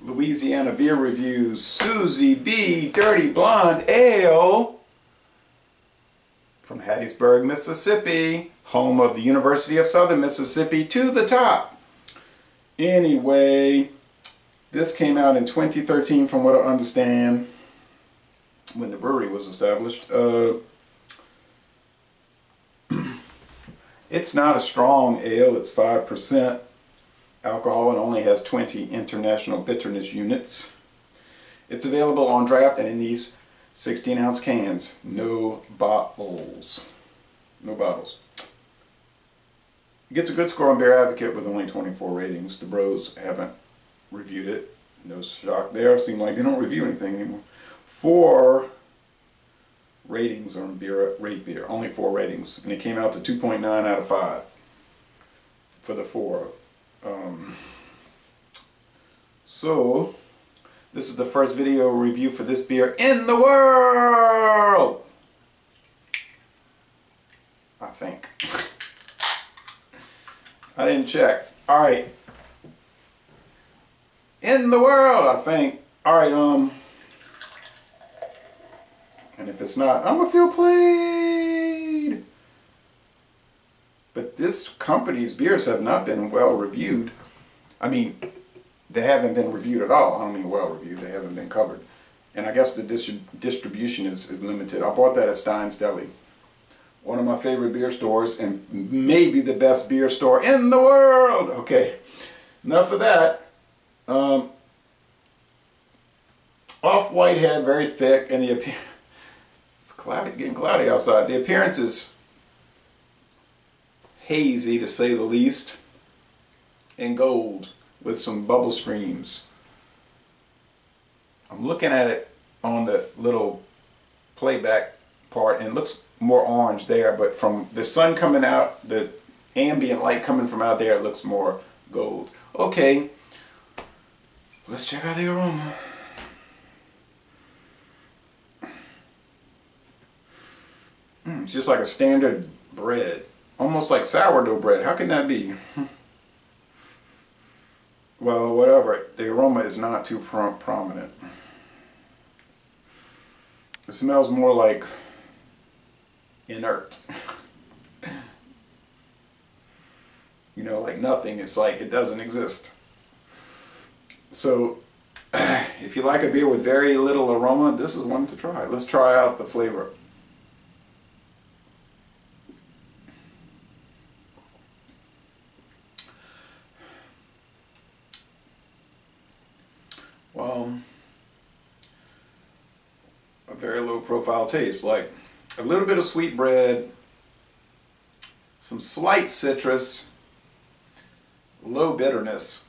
Louisiana beer reviews. Suzy B Dirty Blonde Ale from Hattiesburg, Mississippi, home of the University of Southern Mississippi, to the top. Anyway, this came out in 2013 from what I understand, when the brewery was established. It's not a strong ale. It's 5% alcohol and only has 20 international bitterness units. It's available on draft and in these 16-ounce cans. No bottles. No bottles. It gets a good score on Beer Advocate with only 24 ratings. The bros haven't reviewed it. No shock there. Seems like they don't review anything anymore. 4 ratings on Rate Beer. Only 4 ratings. And it came out to 2.9 out of 5 for the 4. So, this is the first video review for this beer in the world! I think. I didn't check. Alright. In the world, I think. Alright, and if it's not, I'm gonna feel played. But this company's beers have not been well reviewed. I mean, they haven't been reviewed at all. I don't mean well reviewed, they haven't been covered. And I guess the distribution is limited. I bought that at Stein's Deli. One of my favorite beer stores, and maybe the best beer store in the world. Okay, enough of that. Off-white head, very thick, and the appearance, it's cloudy, getting cloudy outside. The appearance is hazy, to say the least, and gold with some bubble streams. I'm looking at it on the little playback part, and it looks more orange there, but from the sun coming out, the ambient light coming from out there, it looks more gold. Okay, let's check out the aroma. It's just like a standard bread, almost like sourdough bread. How can that be? Well, whatever. The aroma is not too prominent. It smells more like inert. You know, like nothing. It's like it doesn't exist. So, if you like a beer with very little aroma, this is one to try. Let's try out the flavor. Well, a very low profile taste, like a little bit of sweet bread, some slight citrus, low bitterness.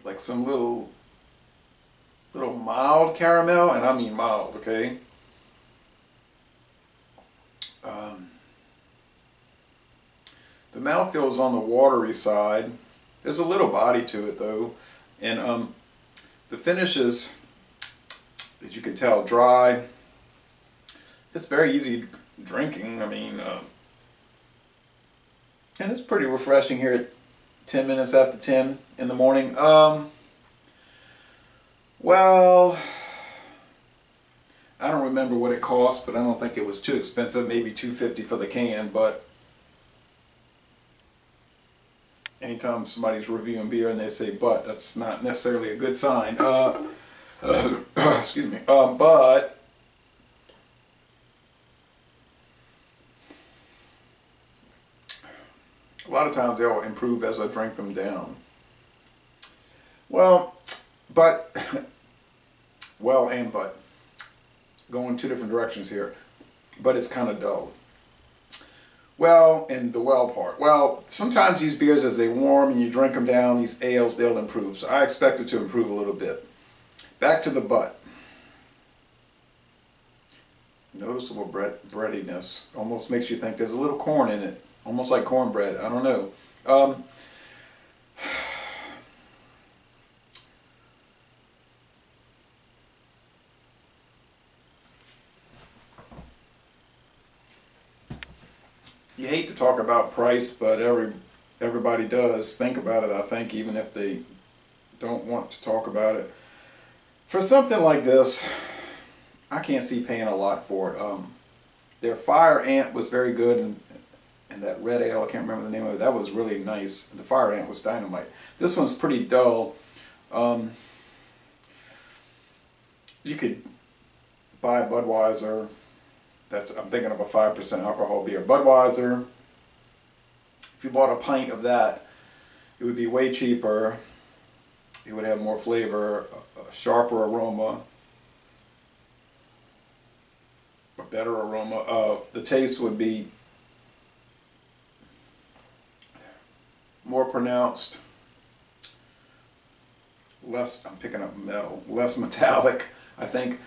Like some little mild caramel, and I mean mild, okay? The mouthfeel is on the watery side. There's a little body to it though, and the finish is, as you can tell, dry. It's very easy drinking. I mean, and it's pretty refreshing here at 10 minutes after 10 in the morning. Well, I don't remember what it cost, but I don't think it was too expensive. Maybe $2.50 for the can, but anytime somebody's reviewing beer and they say "but," that's not necessarily a good sign. Excuse me. But a lot of times they'll improve as I drink them down. Well, but going 2 different directions here. But it's kind of dull. Well, in the well part. Well, sometimes these beers, as they warm and you drink them down, these ales, they'll improve. So I expect it to improve a little bit. Back to the butt. Noticeable breadiness. Almost makes you think there's a little corn in it. Almost like cornbread. I don't know. You hate to talk about price, but everybody does think about it, I think, even if they don't want to talk about it. For something like this, I can't see paying a lot for it. Their Fire Ant was very good, and that red ale, I can't remember the name of it, that was really nice. The Fire Ant was dynamite. This one's pretty dull. You could buy a Budweiser. I'm thinking of a 5% alcohol beer. Budweiser, if you bought a pint of that, it would be way cheaper. It would have more flavor, a sharper aroma, a better aroma. The taste would be more pronounced, less, I'm picking up metal, less metallic, I think.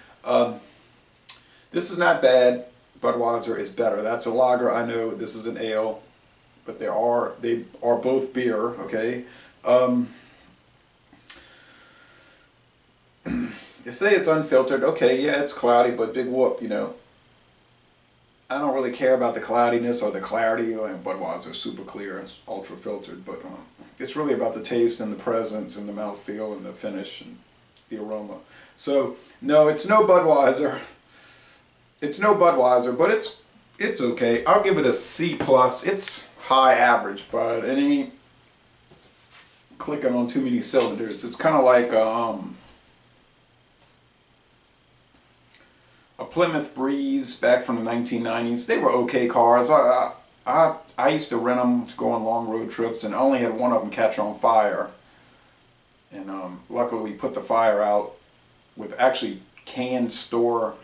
This is not bad. Budweiser is better. That's a lager, I know. This is an ale, but they are both beer, okay? They say it's unfiltered. Okay, yeah, it's cloudy, but big whoop, you know. I don't really care about the cloudiness or the clarity. Budweiser is super clear, it's ultra filtered, but it's really about the taste and the presence and the mouthfeel and the finish and the aroma. So no, it's no Budweiser. It's no Budweiser, but it's okay. I'll give it a C+. It's high average, but it ain't clicking on too many cylinders. It's kind of like a Plymouth Breeze back from the 1990s. They were okay cars. I used to rent them to go on long road trips, and I only had one of them catch on fire. And luckily we put the fire out with actually canned store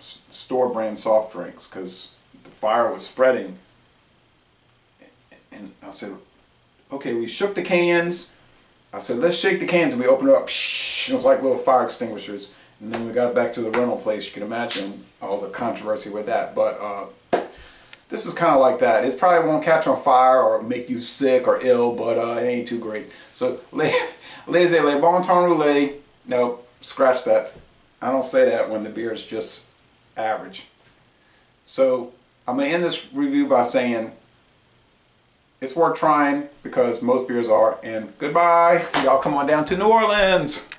brand soft drinks, because the fire was spreading. And I said, okay, we shook the cans. I said, let's shake the cans, and we opened it up. Psh, it was like little fire extinguishers. And then we got back to the rental place. You can imagine all the controversy with that. But this is kind of like that. It probably won't catch on fire or make you sick or ill, but it ain't too great. So, laissez le bon temps roulé. No, scratch that. I don't say that when the beer is just average. So, I'm going to end this review by saying it's worth trying, because most beers are. And goodbye. Y'all come on down to New Orleans.